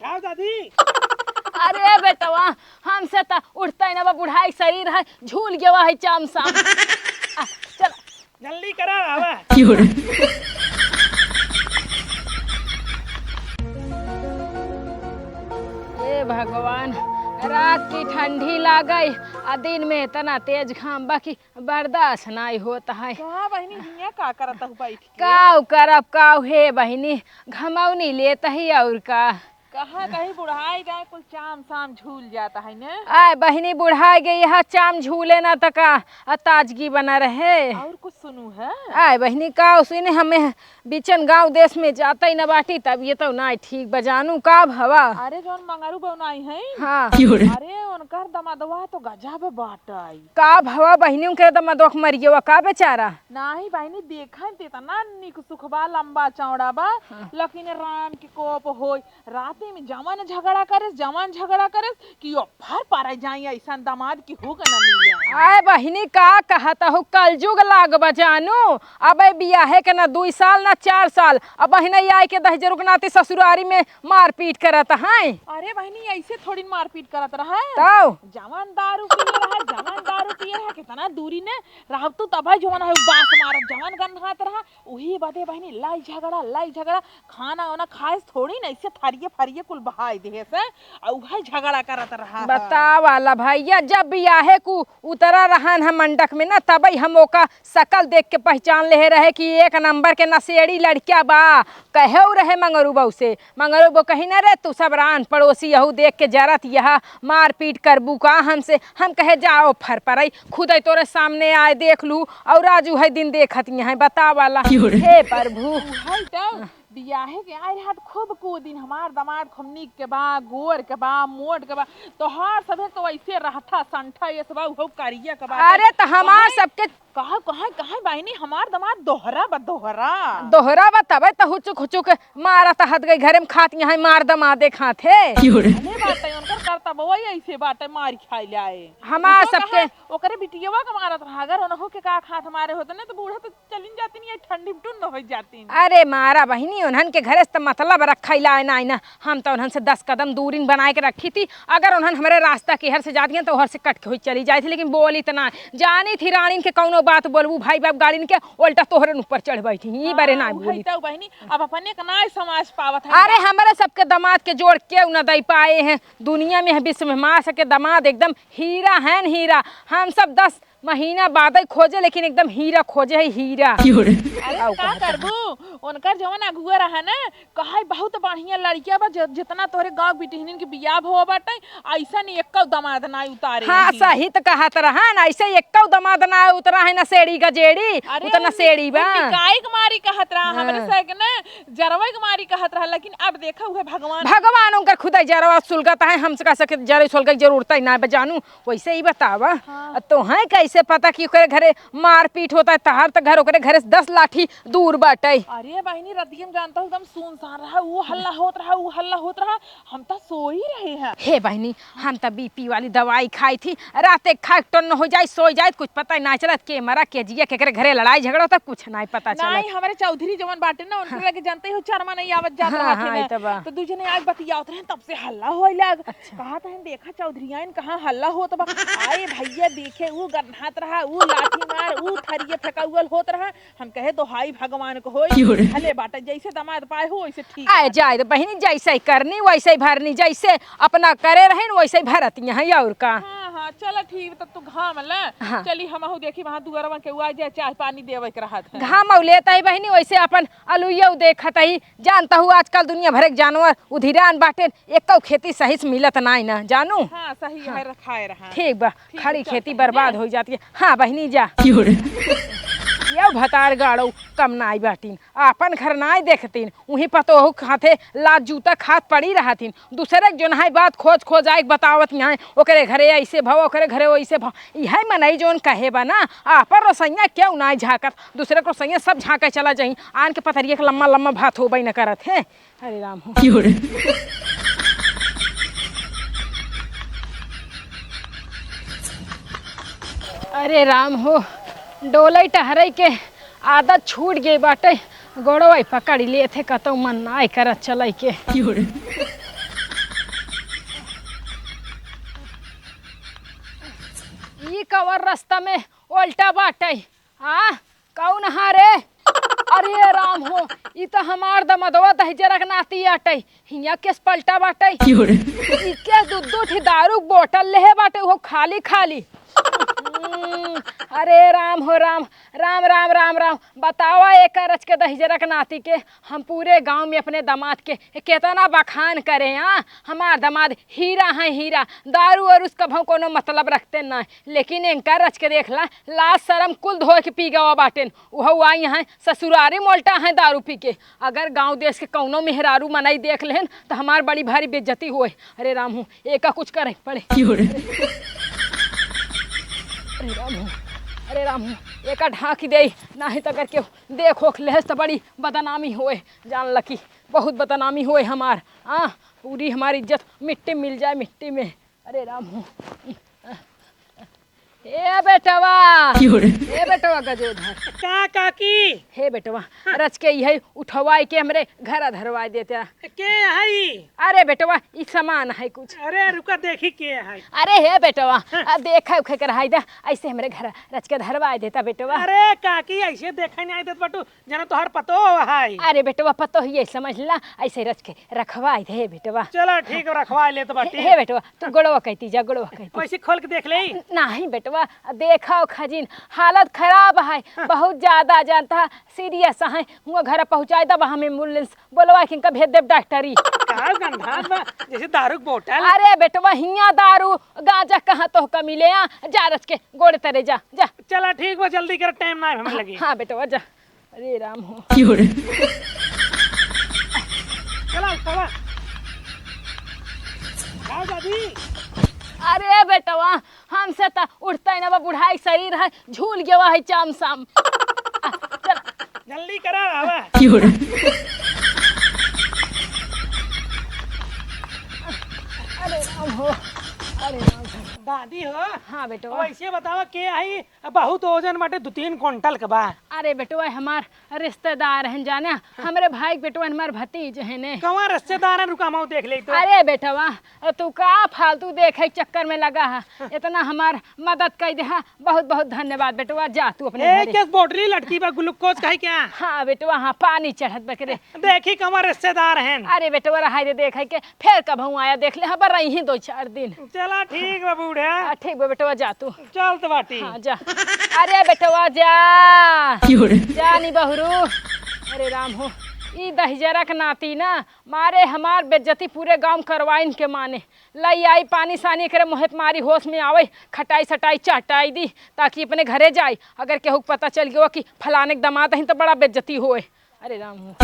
आओ दादी। अरे बेटवा हमसे तो उठता ही ना बुढ़ाई शरीर है झूल गया है चाम साम। चल जल्दी करा आवा। हे भगवान रात की ठंडी लागई आ दिन में इतना तेज घाम बाकी बर्दाश्त नहीं होता है। कहाँ बहनी हियाँ का करत हूँ बैठ के? काव करब काव हे बहिनी घमौनी लेता ही और का कहाँ कहीं बुढ़ाई जाए कुल चाम साम झूल जाता है न। आय बहिनी बुढ़ाई गई यह चाम झूले ना तका ताजगी बना रहे। और कुछ सुनू है? आय बहिनी का सुने हमें बिचन गांव देश में जाता ही न बाटी तब ये तो ना ठीक बजानू का हवा। अरे जौन मंगारू बनाई है हाँ अरे उनकर दमादवा तो गजब बाटाई का भवा बहिनी के दमदोख मरियो का बेचारा। नाही बहनी देखा इतना निक सुखबा लंबा चौड़ा बा लेकिन राम के कोप होई राते में जवान झगड़ा करे कि ओ फर पारे जाई ऐसा दामाद की हो न मिले। आय बहिनी का कहता हूँ कलजुग लाग बजानू अब बियाहे के ना 2 साल ना 4 साल अब बहिना आए के दहजरुक नाती ससुरारी में मारपीट करत है। अरे बहनी ऐसे थोड़ी मारपीट करत रहा तो जवान दारू पिए रहा कितना दूरी ने रहब तू तब जवान है बास मारत जवान गन्हात रहा वही बाते बहनी लाई झगड़ा खाना वाना खाए थोड़ी ना ऐसे थरिये फरिये कुल बहाई दे से और भाई झगड़ा करत रहा। बता वाला भैया जब बियाहे को उतरा रहन हम मंडक में ना तब हम ओका शकल देख के पहचान ले रहे कि एक नंबर के नशेड़ी लड़किया बा कहे रहे मंगरू बहू से मंगरू बहू कही ना रे तू सब रान पड़ोसी यहू देख के जरत यह मारपीट करबू का हमसे हम कहे जाओ फर पर खुद तोरे सामने आए देख लू और राजू है दिन देखत है बता वाला हे प्रभु बियाहे के आए हाथ खूब को दिन हमार दामाद खमनी के बा गोर के बा मोट के बा तोहार सभे तो ऐसे रहता संठा ये सब हो करिया के बा। अरे तो हमार सबके कहाँ बहनी हमार दामाद दोहरा बतावे तो हुचुक हुचुक मारा तो हद गई घरे में खाती है मार दमादे खाते उनकर करता वही ऐसे बाटे मार खाई लाए हमार सबके ओकरे बिटियावा के मारत रहा अगर उनहो के का खात मारे होते ना तो बूढ़ा तो चलिन जाती नहीं ठंडी टुन हो जाती। अरे मारा बहिनी उन्हन के घरे से मतलब रखा लाए ना हम तो उन्हन से 10 कदम दूरी बनाए के रखी थी अगर उन्हन हमारे रास्ता के हर से जाती तो हर से कट के हुई चली जाती थी लेकिन बोली इतना जानी थी रानी के कौनो बात बोलबू भाई बाप गाड़ी के उल्टा तोहरे ऊपर चढ़ बैठी ई बारे ना बोली तो बहनी अब अपने का ना समाज पावत है। अरे हमारे सबके दामाद के जोड़ के न दे पाए हैं दुनिया में विश्व में माँ सके दामाद एकदम हीरा है हीरा हम सब 10 महीना बाद खोजे लेकिन एकदम हीरा खोजे है हीरा। अरे का करबू उनकर जवन अगुआ रहा ना कहा बहुत बढ़िया लड़किया बा जितना तोरे गांव बिटिहनिन के बियाह हो बाटे ऐसा नहीं एक दामाद ना उतारे। हाँ सही तो कहत रहा ना ऐसे एक दामाद ना उतरा है ना सेड़ी गजेड़ी उतना सेड़ी बा काई के मारी कहत रहा हमरे से ना जरवा के मारी कहत रहा लेकिन अब देखा हुए भगवान उनकर खुद जरवा सुलगत है हमसे कह सके जरे सुलग जरूरत ही ना बजानू वैसे ही बतावा तो है कैसे पता कि ओकरे घरे मारपीट होता है तहार तो घर ओकरे घरे 10 लाठी दूर बाटे। अरे बहनी रतियम जानता हूँ एकदम सुनसान रहा वो हल्ला होत रहा हम तो सो ही रहे हैं। हे बहनी हम तो बीपी वाली दवाई खाई थी रात खा टन हो जाए सो जाए कुछ पता नहीं चलत के मरा के जिया के घरे लड़ाई झगड़ा होता कुछ नहीं पता चला। नहीं हमारे चौधरी जवन बाटे ना उनके लगे जानते हो चरमा नहीं आवत जात रहा तो दूजे ने आज बतियावत रहे तब से हल्ला होए लग कहा था देखा चौधरीयान कहां हल्ला होत बा आए भैया देखे वो गन्हात रहा वो लाठी मार वो थरिये फेकाउल होत रहा हम कहे तो हाई भगवान को होई हले बाटे जैसे दामाद पाए हो वैसे ठीक आए जाए बहनी जैसे ही करनी वैसे ही भरनी जैसे अपना करे रहे वैसे ही भरती है और का। हाँ चल ठीक तब तू घाम ले चली हम देखी वहां दुआरवा के आ जाए चाय पानी देवे के रहत है घाम लेता है बहनी वैसे अपन अलुइया देखत ही जानता हूँ आजकल दुनिया भर के जानवर उधिरान बाटे एक खेती सही से मिलत नहीं ना जानू। हाँ सही है रखाए रहा ठीक बा खड़ी खेती बर्बाद हो जाती है। हाँ बहनी जा ये भतार गाड़ो कम नाई बाटीन अपन घर नाई देखतीन वहीं पतो खाते लात जूता खात पड़ी रहतीन दूसरे जो नहाई बात खोज आए बतावत यहाँ ओकरे घरे ऐसे भाव ओकरे घरे वैसे भाव यह मनई जोन कहे बा ना आपन रसैया क्यों नाई झाकत दूसरे को रसैया सब झाँके चला जाई आन के पथरिया के लम्बा भात हो न करत है। अरे राम हो अरे राम हो डोले टहरे के आदत छूट गई बाटे गोड़वा पकड़ लिए थे कतो मन ना करत चल के। रास्ता में उल्टा बाटे। हाँ कौन हारे? अरे राम हो, ई तो हमार दमदवा दहजरक नाती आटे। हिया केस पलटा बाटे। इके दूध ही दारू बोतल लेहे बाटे, वो खाली खाली। अरे राम हो राम, राम राम राम राम। बतावा एक रच के दहजरक नाती के हम पूरे गांव में अपने दामाद के कितना बखान करें। हाँ हमार दामाद हीरा है हीरा, दारू और उसका भाव कोनो मतलब रखते ना। लेकिन इनका रच के देख ला, लाज शर्म कुल धो के पी गवा बाटेन। वह आई है ससुरारी मोल्टा है दारू पी के। अगर गांव देश के कौनो मेहरारू मनाई देख लेन तो हमार बड़ी भारी बेइज्जती हुए। अरे राम हो, एक कुछ करे पड़े। अरे राम हो, अरे राम हो, एक ढाँक दे नहीं तो करके देखो लेस तो बड़ी बदनामी होए। जान लकी बहुत बदनामी होए हमार। हाँ पूरी हमारी इज्जत मिट्टी मिल जाए मिट्टी में। अरे राम हो, ए बेटवा गजोधर का काकी हे बेटवा रच के यही उठवाई के हमरे घर धरवाई देते। के है? अरे बेटवा ई सामान है कुछ। अरे रुका देखी के है। अरे हे बेटवा देखा उखे कर हाय दे, ऐसे हमरे घर रच के धरवाई देता बेटवा। अरे काकी ऐसे देखा नहीं देत बटू जना तोहर पतो है। अरे बेटवा पतो ही है, समझ ला ऐसे रच के रखवाई दे बेटवा। चलो ठीक रखवा ले तो बाटी। हे बेटवा तू गोड़वा कहती जा, गोड़वा कहती। वैसे खोल के देख ले। नहीं बेटवा देखा खजिन हालत खराब है बहुत ज्यादा, जानता सीरियस है। हुआ घर पहुंचाई दबा हमें एम्बुलेंस बोलवा कि इनका भेज देव डॉक्टरी। का गंधा बा जैसे दारू के बोतल। अरे बेटवा हिया दारू गांजा कहाँ तो का मिले। जा रच के गोड़े तरे जा जा। चला ठीक बा जल्दी कर, टाइम ना हमें लगी। हाँ बेटवा जा। अरे राम हो, चला चला जाओ दादी। अरे बेटवा हमसे तो उठता ही ना, बुढ़ाई शरीर है झूल गया है चाम शाम। चल जल्दी करा आवा। अरे राम हो, अरे राम हो। दादी हो। हाँ बेटवा। वैसे बतावा के आई बहुत ओजन बाटे 2-3 क्विंटल के बा। अरे बेटवा हमार रिश्तेदार हैं जाने, हमारे भाई बेटवा हमार भतीज है ने। कौन रिश्तेदार है? रुका मैं देख ले तो। अरे बेटवा तू का फालतू देखे चक्कर में लगा है, इतना हमार मदद कर दे। बहुत बहुत धन्यवाद बेटवा, जा तू अपने एक घरे। एक बोतली लटकी बा ग्लूकोज का है क्या? हाँ बेटवा हाँ पानी चढ़त बकरे। देखी कमर रिश्तेदार हैं। अरे बेटवा रहा दे देख के फिर कब हूँ आया देख ले, हबर रही 2-4 दिन। चला ठीक बा बूढ़ा। ठीक बा बेटवा जा तू। चल तो बाटी। हाँ जा। अरे बेटवा जा जा नी बहरू। अरे राम हो, ई दहजरक नाती ना मारे हमार बेज्जती पूरे गांव करवाइन के माने। लई आई पानी सानी करे मोहित मारी होश में आवे, खटाई सटाई चाटाई दी ताकि अपने घरे जाए। अगर केहू पता चल गया कि फलाने के दामाद हैं तो बड़ा बेज्जती होए। अरे राम हो,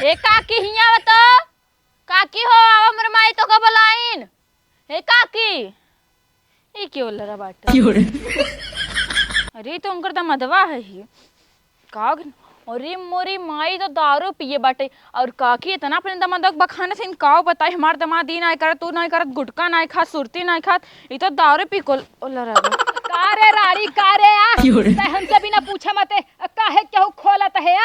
ए काकी हिया बता, काकी हो आवा मोर माई तो का बोलाइन। ए काकी ई के ओलरा बाटा। अरे तो उनकर त मदवा है ही का। अरे मोरी माई तो दारू पिए बाटे और काकी इतना अपने दमाद बखाने से इनका बताई हमार दमाद ई नहीं करत, तू नहीं करत, गुटका नहीं खात, सुरती नहीं खात, ई तो दारू पी को ओलरा। कारे राड़ी कारे हमसे बिना पूछे मते काहे केहू खोलत है।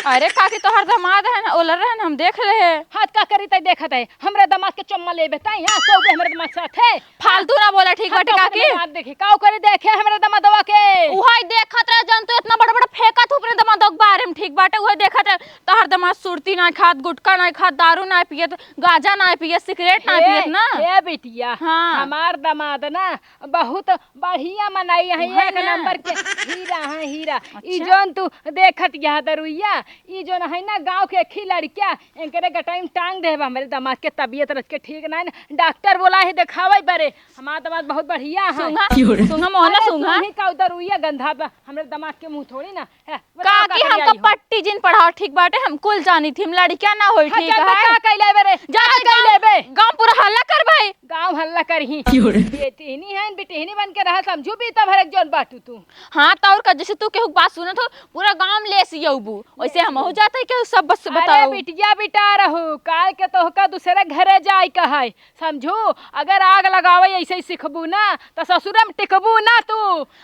अरे काकी तो हर दमाद है ना ओलर है ना, हम देख रहे हैं। हाथ का करी तय देखत है हमरे दमाद के चम्मा ले बेताई। हां सौ के हमरे दमाद साथ है। फालतू ना बोला ठीक बाटे काकी। देखी काऊ करे देखे हमरे दमादवा के। उहाई देखत रह जन तो इतना बड़ा बड़ा फेंकत ऊपर दमाद के बारे में ठीक बाटे। उहाई देखत है तो हर दमाद सुरती ना खात, गुटका ना खात, दारू ना पियत, गांजा ना पियत, सिगरेट ना पियत ना। ए बिटिया हाँ। हमार दमाद ना बहुत बढ़िया मनाई है, एक नंबर के हीरा है हीरा। ई जोन तू देखत यह दरुइया ई जोन है ना गांव के खी लड़किया इनकरे गटाइम टांग देब। हमरे दामाद के तबीयत रच के ठीक ना, डॉक्टर बोला है दिखावे बरे। हमार दामाद बहुत बढ़िया है। सुंगा मोहना सुंगा ही का दरुइया गंधा बा हमरे दामाद के मुंह थोड़ी ना है। काकी हमका पट्टी जिन पढ़ाओ ठीक बाटे, हम कुल जानी थी, हम लड़किया ना होई ठीक है। का कहले बरे जा कहले बे गांव पूरा हल्ला कर भाई। गांव हल्ला करही बेटीनी है बेटीनी बन के रहा समझू भी तब हर एक जोन बाटू तू। हां तो और का जैसे तू केहू बात सुनत हो पूरा गांव ले सियबू वैसे हम हो जाते के सब बस बताओ। अरे बिटिया बिटा रहू काल के तोहका दूसरे घरे जाय कहाय समझू। अगर आग लगावे ऐसे ही सिखबू ना तो ससुर में टिकबू ना तू।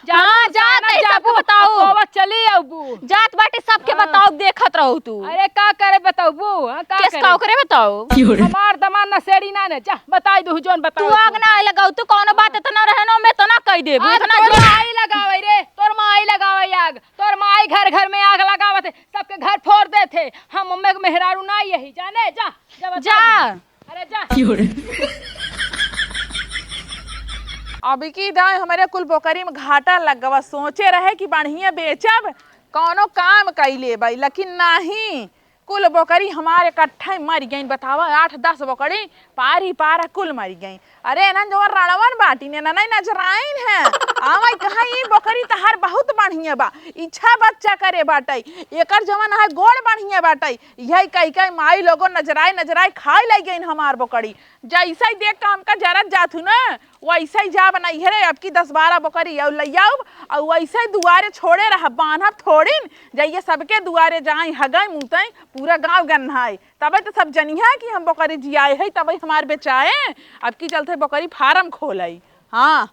हां जा जाबू बताओ। चली अबू जात बाटे सबके बताओ देखत रहो तू अरे का करे बताऊबू का केस का करे बताओ हमार दमाद नसेड़ी ना ने जा बताई दू जोन तू बताओ आग ना आए लगाओ तू कौनो बात इतना रहनो में तो ना कह देबू इतना तोर माई लगावे रे तोर माई लगावे आग तोर माई घर घर में आग लगावत है सबके घर फोड़ दे थे हम मम्मी के मेहरारू ना यही जाने जा जा अरे जा अभी की दाए हमारे कुल बोकरी में घाटा लग गवा सोचे रहे कि बढ़िया बेचब कौनो काम कैले भाई लेकिन नहीं कुल बोकरी हमारे इकट्ठा मर गई बतावा 8-10 बोकरी पारी पारा कुल मर गई अरे ना जो रणवन बाटी ने ना नजराइन है आवाई कहा ये बोकरी तहार बहुत बढ़िया बा इच्छा बच्चा करे बाटई एकर जवन है गोड़ बढ़िया बाटई यही कई माई लोगो नजराई खाए लग गई हमार बोकरी जैसा ही देख का हमका जरत जाथू ना वैसा ही जा बनाई है अब की 10-12 बोकरी और लइयाऊ और वैसे ही दुआरे छोड़े रहा बांधब थोड़ीन जाइए सबके दुआरे जाए हगई मुतई पूरा गांव गन्हाए तब तो सब जनिया कि हम बोकरी जियाए है तब हमार बेचाए अब की चलते बोकरी फार्म खोलाई हाँ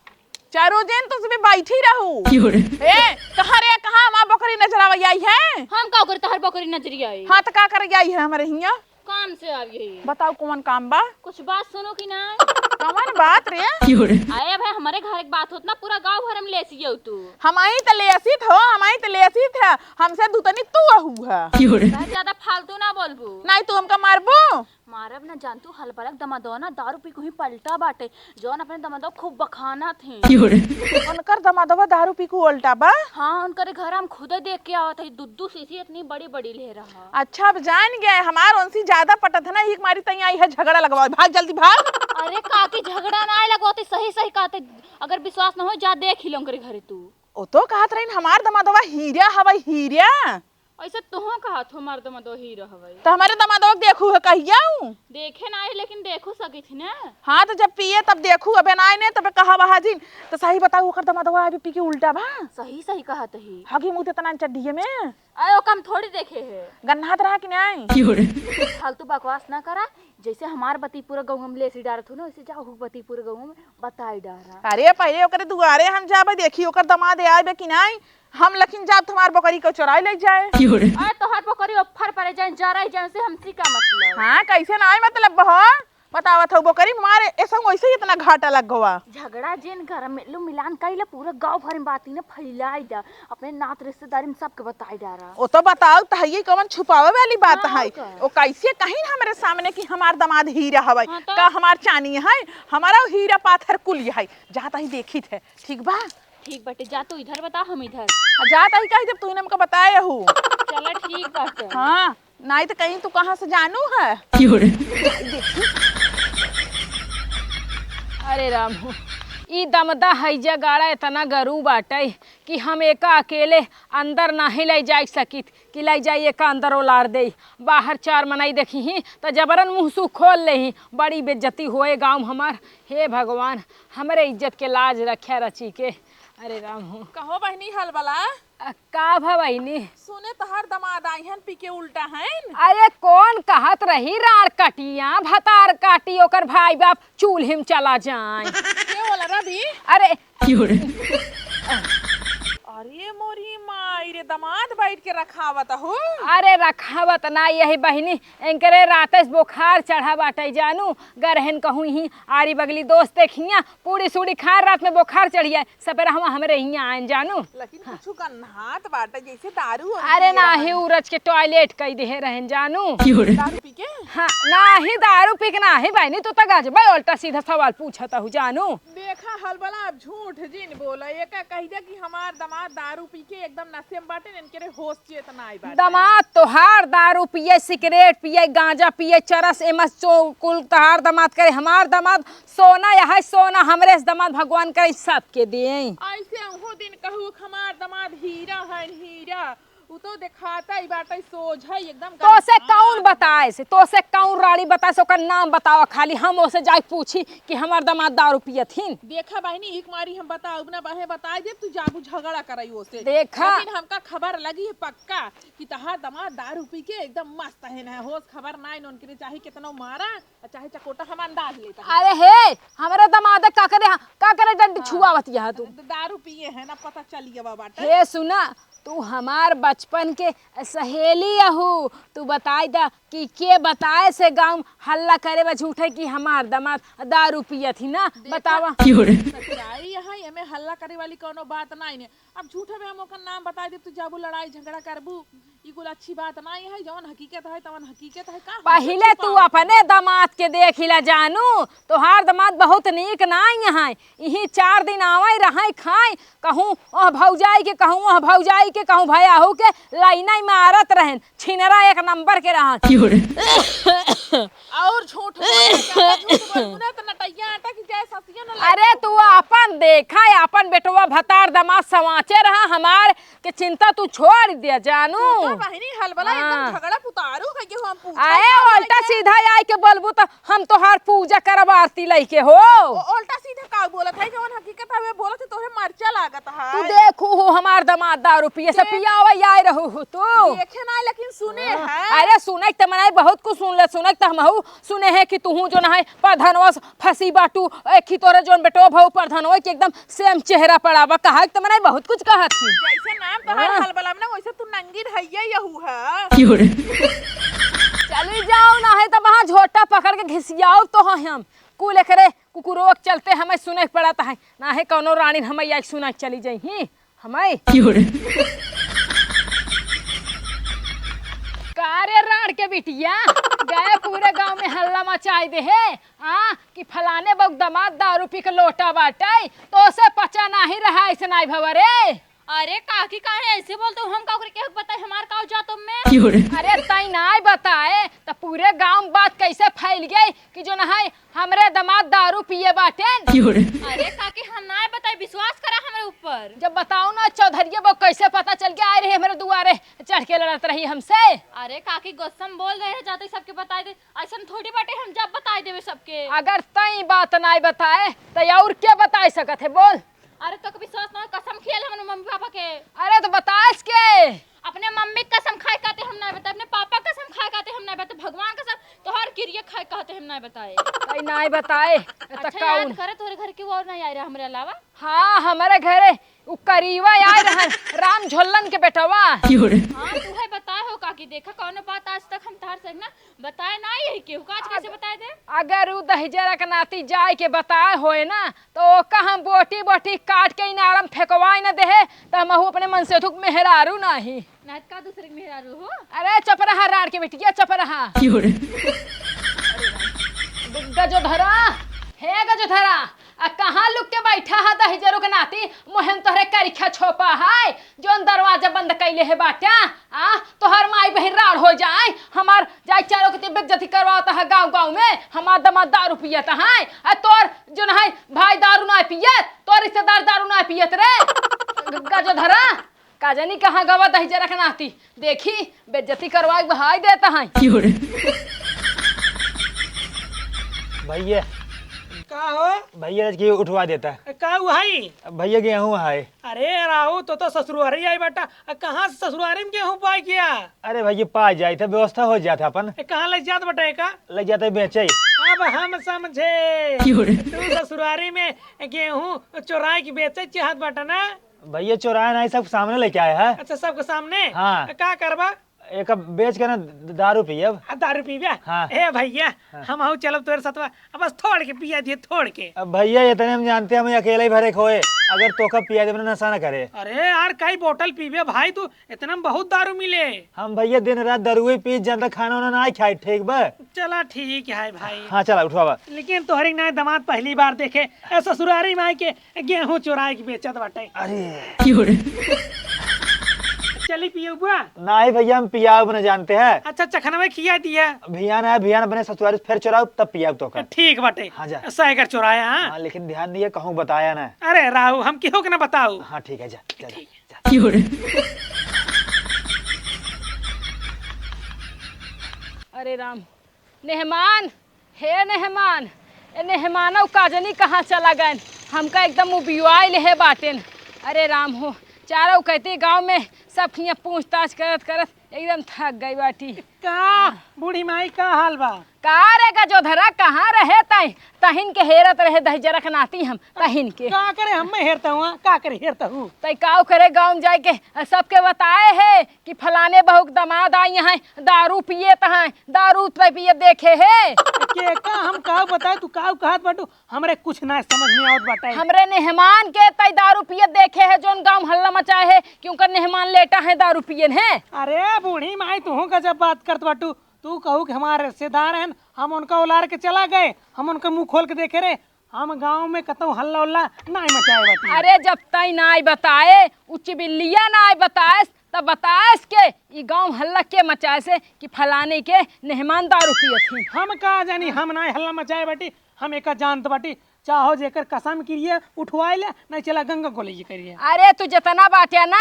चारों दिन तो सुबह बैठी रहू ए कहाँ रे कहाँ हमार बोकरी नजर आवा आई है हम का करता हर बकरी नजरी आई हाँ तो का कर आई है हमारे हिया काम से आ गई बताओ कौन काम बा कुछ बात सुनो कि ना कौन बात रे आए भाई हमारे घर एक बात होत ना पूरा गांव भर में लेसी हो तू हमारी तो लेसित हो हमारी तो लेसित है हमसे दूतनी तू आहू है ज्यादा फालतू ना बोलबू नहीं तू हमका मारबू मारब ना जानतू हलबलक दमादो ना दारू पी ही पलटा बाटे जौन अपने दमादो खूब बखाना थे उनकर दमादवा दारू पी को उल्टा बा हाँ उनकर घर हम खुद देख के आवत है दुद्दू सीसी इतनी बड़ी बड़ी ले रहा अच्छा अब जान गए हमार उनसी ज्यादा पटत है ना एक मारी तई आई है झगड़ा लगवा भाग जल्दी भाग अरे काकी झगड़ा ना लगवाते सही सही कहते अगर विश्वास न हो जा देख ही लो उनके घरे तू ओ तो कहत रही हमार दमादवा हीरा हवाई हीरा ऐसा तुहो कहा थो मार दमादो ही रहवे तो हमारे दमादवा देखू है कहिया देखे ना लेकिन देखो सकी थी ना हाँ तो जब पिए तब देखू अबे ना ने तब कहा बहाजिन तो सही बताऊ ओकर दमादवा अभी पी के उल्टा बा सही सही कहत ही हगी मुंह तना चड्डीए में आयो कम थोड़ी देखे है गन्हात रहा कि नहीं फालतू बकवास ना करा जैसे हमार बती पूरा गाँव में लेसी डारत हो ना वैसे जाओ बती पूरे गाँव में बताई डारा अरे पहले ओकर दुआरे हम जाबे देखी ओकर दमाद आए कि नहीं हम लेकिन जाब तुम्हार बकरी को चुराई ले जाए अरे तोहर बकरी ऑफर पड़े जाए जा रही जाए से हमसी का मतलब हाँ कैसे ना आए मतलब बहो बतावत हो बकरी मारे ऐसा वैसे ही इतना घाटा लग गवा झगड़ा जिन घर में लो मिलान कइले पूरा गांव भर में बाती ने फैलाई दा अपने नात रिश्तेदारी में सबके बताई डारा ओ तो बताओ त ये कौन छुपावे वाली बात हाँ, है ओ कैसे कहीं हमारे सामने कि हमार दामाद हीरा हवे हाँ, का हमार चानी है हमारा हीरा पाथर कुल है जाता ही देखी थे ठीक बा ठीक बटे जा तू इधर बता हम इधर जाता ही कहीं जब तूने हमको बताया हूँ चला ठीक बाटे हाँ नहीं तो कहीं तू कहाँ से जानू है अरे राम ई दमदा हैजा गाड़ा इतना गरू बाटे कि हम एका अकेले अंदर नहीं ले जा सकित कि ले जाई एका अंदर ओलार दे बाहर चार मनाई देखी ही तो जबरन मुँह सु खोल ले ही बड़ी बेइज्जती होए गांव हमार हे भगवान हमारे इज्जत के लाज रखे रची के अरे राम हो कहो बहनी हल वाला का भवैनी सुने तहार दमाद आई हन पी के उल्टा है अरे कौन कहत रही राड़ कटिया भतार काटी ओकर भाई बाप चूल्हिम चला जाए के बोला रवि अरे अरे मोरी माई रे दमाद बैठ के रखावत हो अरे रखावत ना यही बहिनी एंकरे रात बुखार चढ़ा बाटे जानू गरहन कहूँ ही आरी बगली दोस्त देखिया पूरी सूड़ी खा रात में बुखार चढ़िया सपेरा हम हमरे यहाँ आए जानू लेकिन कुछ गन्हात बाटे जैसे दारू अरे ना ही उरज के टॉयलेट कई दे रहन जानू दारू पी के हाँ ना ही दारू पी के ना ही बहनी तू तक आज भाई उल्टा सीधा सवाल पूछता हूँ जानू देखा हलबला अब झूठ जिन बोला एक कह दे कि हमार दमाद दारू पी के एकदम नशे में बाटे इनके होश चेतना आई बाटे दमाद तोहार दारू पिए सिगरेट पिए गांजा पिए चरस एमस कुल तोहार दमाद करे हमार दमाद सोना यह सोना हमरे दमाद भगवान करे सबके दिए ऐसे वो दिन कहू हमार दमाद हीरा है हीरा उ तो दिखाता ही बाटे सोझ है एकदम तो से कौन बताए से तो से कौन राड़ी बताए से ओकर नाम बताओ खाली हम ओसे जाके पूछी कि हमार दमाद दारू पियथिन देखा बहनी एक मारी हम बताओ ना बहे बताए दे तू जाबू झगड़ा करई ओसे देखा लेकिन हमका खबर लगी है पक्का कि तहार दमाद दारू पी के एकदम मस्त है होश खबर ना उनके चाहे कितना मारा चाहे चकोटा हम अंदाज लेता अरे हे हमारे दमाद का करे डंडी छुआवत यह तू दारू पिए है ना पता चली गवा बाटे हे सुना तू हमार बचपन के सहेली अहू। तू बताई दा कि के बताए से गाँव हल्ला करे बा झूठे कि हमार दामाद दारू पियत ही ना, बतावा। सच्चाई यहाँ एमे हल्ला करे वाली कोनो बात नहीं है। अब झूठे में हम ओकर नाम बता दे तू जाबू लड़ाई झगड़ा करबू, ई कुल अच्छी बात नहीं है। जवन हकीकत है तवन हकीकत है। का पहले तू अपने दामाद के देख ला जानू, तोहार दामाद बहुत नीक नहीं है। यही 4 दिन आवे रहे खाए, कहूँ वह भौजाई के, कहूँ वह भौजाई के, कहूँ भैयाहू के लाइना मारत रहन। छिनरा 1 नंबर के रहन। और झूठ बोलना तो नटैया आटा की जय ससिया न। अरे तू अपन देखा, अपन बेटवा भतार दामाद समाचे रहा, हमार के चिंता तू छोड़ दिया जानू। तो बहिनी हलबला एकदम झगड़ा पुतारू है कि हम पूछा आए उल्टा सीधा आई के बोलबू तो हम तोहार पूजा करब आरती लइके हो। उल्टा सीधा का बोलत है जवन हकीकत है बोलत है तोरे मरचा लागत है। तू देखू हो हमार दामाद दारू पिए से पियावे आए रहू हो तू। देखे ना लेकिन सुने है। अरे सुने त मनाई बहुत कुछ सुन ले, सुने त हमहू सुने है कि तू जो ना प्रधानवा फंसी बाटू एक ही तोरे जोन बेटो भऊ प्रधानवा के एकदम सेम चेहरा पड़ावा। कहा त मनाई बहुत कुछ कहत थी। जैसे नाम तोहर हलबला में ना वैसे तू नंगी रहिए यहू है। चली जाओ ना है तो वहाँ झोटा पकड़ के घिसियाओ तो हम कुल करे कुकुरोक चलते हमें सुने पड़ता है ना है कौनो रानी हमें या सुना चली जाई ही हमें कारे राड़ के बिटिया गए पूरे गांव में हल्ला मचाई दे है कि फलाने बग दामाद दारू पी के लोटा बाटे तो उसे पचा नहीं रहा ऐसे नहीं भवरे। अरे काकी काहे ऐसे बोलते हो? हम का के बताए हमार का जा तुम में? अरे तई नहीं बताए तो पूरे गांव में बात कैसे फैल गई कि जो ना है हमरे दामाद दारू पिए बाटे। अरे काकी हम ना बताए, विश्वास करा हमारे ऊपर। जब बताओ ना चौधरिया वो कैसे पता चल गया आए रहे हमारे दुआरे चढ़ के लड़त रही हमसे। अरे काकी गुस्सा बोल रहे जाते सबके बताए दे, ऐसा थोड़ी बाटे हम जब बताए देवे सबके। अगर तई बात नहीं बताए तो और क्या बता सकत है बोल। अरे तो कभी सोच ना कसम खेल हमने मम्मी पापा के। अरे तो बता के अपने मम्मी कसम खाए कहते हम नहीं बताए, अपने पापा कसम खाए कहते हम नहीं बताए, भगवान कसम तोहर क्रिया खाए कहते हम नहीं बताए। तई नहीं बताए अच्छा याद करे तोरे घर के और नहीं आ रहा हमरे अलावा? हाँ हमारे घरे उ करीवा आए रहन राम झोलन के बेटवा। हाँ तू है बताए हो काकी, देखा कौन बात आज तक हम तार से ना बताए ना यही केहू काज कैसे बताए दे। अगर उ दहिजरा के नाती जाए के बताए होए ना तो ओका हम बोटी बोटी काट के इनारम फेंकवाई न देहे तो हम अपने मन से थुक मेहरारू नहीं नात का दूसरे के मेहरारू हो। अरे चुप रहा राड़ के बेटिया चुप रहा। गजोधरा हे गजोधरा कहाँ लुक के बैठा है दहिजरो के नाती मोहन तोहरे करिखा छोपा है जोन दरवाजा बंद कैले है बाटा तोहर माई बहन राड़ हो जाए हमार जाए चारों के बेइज्जती करवाता है गांव गांव में। हमार दामाद दारू पियत है तोर जो ना है भाई दारू ना पियत, तोर रिश्तेदार दारू ना पियत रे। गजोधरा का जानी कहाँ गवा दहिजरा के नाती देखी बेइज्जती करवा बहाई देता है। भैया का हो भैया की उठवा देता है। का वही भैया गेहूँ है। अरे राहु तो ससुरारी आई बेटा, कहाँ से ससुरारी में गेहूँ पाई किया? अरे भैया पा जाए था व्यवस्था हो जाता अपन कहाँ ले जात बेटा का लग जाता बेचे। अब हम समझे तू ससुरारी में गेहूँ चोराई की बेचे चाहत बेटा ना? भैया चौराहे नहीं सब सामने लेके आए है। अच्छा सबके सामने हाँ। का करबा? एक बेच के ना दारू पिए। दारू पीबे? हाँ। ए भैया हम आऊ चलब तोरे साथ अब बस थोड़ के पिया दिए थोड़ के। अब भैया इतने हम जानते हैं हम अकेले ही भरे खोए, अगर तोका पिया दे नशा न करे। अरे यार कई बोतल पीबे भाई तू, इतना में बहुत दारू मिले। हम भैया दिन रात दारू ही पी जानता, खाना वाना नहीं खाए। ठीक बा चला ठीक है भाई। हाँ चला उठवा। लेकिन तोहरी नए दामाद पहली बार देखे ससुरारी में के गेहूं चोराई के बेचत बाटे। अरे चली पियो बुआ। नहीं भैया हम पिया बने जानते हैं। अच्छा चखना में खिया दिया भियान है, भियान बने ससुरारी फिर चुराओ तब पिया तो का। ठीक बाटे। हाँ जा सैगर चुराया। हाँ लेकिन ध्यान दिए कहूँ बताया ना। अरे राहु हम किहो के ना बताऊ। हाँ ठीक है जा, जा, जा। अरे राम नेहमान हे नेहमान ए नेहमानव काजनी कहाँ चला गए? हमका एकदम उबियुआई ले बाटेन। अरे राम हो चारों कहते गांव में सब खिया पूछताछ करत करत एकदम थक गई बाटी। का बूढ़ी माई का हाल बा? का रे गजोधरा कहाँ रहे तय? तहिन के हेरत रहे दहजरा रखनाती हम तहिन के। का करे हम में हेरता हूँ का करे हेरता हूँ। तय काव करे गाँव जाए के सबके बताए है कि फलाने बहू के दामाद आई हैं दारू पिए तहाँ दारू पिए देखे है। के का हम का बताए तू का कहत बाटू हमरे कुछ ना समझ में आवत बाटे। हमरे मेहमान के तय दारू पिए देखे है जोन गाँव हल्ला मचाए है कि उनका मेहमान लेटा है दारू पियन है। अरे बूढ़ी माई तू गजब बात करत बाटू। तू कहू कि हमारे रिश्तेदार हैं हम उनका उलार के चला गए हम उनका मुंह खोल के देखे रे हम गांव में कतौ हल्ला उल्ला नहीं मचाए बाटी। अरे जब तय नाई बताए उच्च बिल्लिया नाई बताए तब बताएस के ई गांव हल्ला के मचाए से कि फलाने के मेहमान दारू पिए थी। हम का जानी हम ना हल्ला मचाए बाटी हम एक जानत बाटी चाहो जेकर कसम करिए उठवाए ले नहीं चला गंगा को ले करिए। अरे तू जितना बाटे ना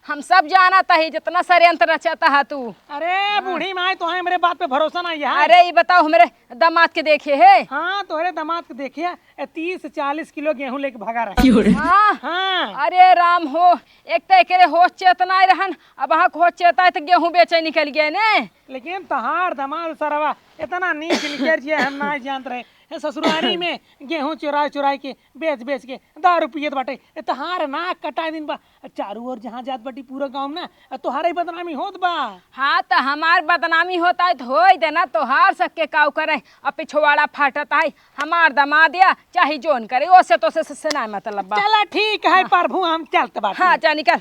हम सब जानता है जितना षड्यंत्र रचाता है तू। अरे बूढ़ी माई तो मेरे बात पे भरोसा नहीं है। अरे ये बताओ हमारे दामाद के देखे है। हाँ तोहरे दामाद के देखिए 30-40 किलो गेहूं लेके भगा रहे। हाँ हाँ अरे राम हो एक तो एकरे होश चेतना रहन अब हाँ होश चेता है तो गेहूं बेचे निकल गए ने। लेकिन तहार दमाल सरवा इतना नीच लिखे हम ना जानते रहे ससुरारी में गेहूं चुरा चुरा के बेच के दारू पियत बाटे तहार नाक कटा दिन बा चारू ओर जहाँ जात बाटी पूरा गांव में तोहारे बदनामी होत बा। हाँ तो हमार बदनामी होता है तो हो ही देना तोहार सबके काव करे अब पिछवाड़ा फाटता है हमार दमाद या चाहे जोन करे ओसे तो से ना मतलब बा। चला ठीक है प्रभु हम चलते बाटे। हाँ जा निकल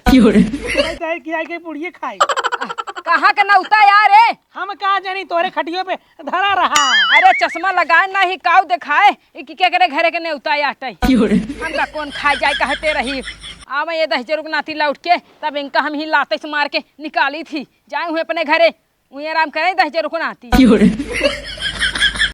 किया के पुड़िए खाई कहाँ का नौता यार है। हम कहा जानी तोरे खटियों पे धरा रहा। अरे चश्मा लगाए ना ही काव दिखाए क्या करे घरे के नेवता आटे हमका कौन खाए जाए कहते रही। आ मैं ये 10 रुक नाती लौट के तब इनका हम ही लाते से मार के निकाली थी जाए हुए अपने घरे वही आराम करे 10 रुक नाती।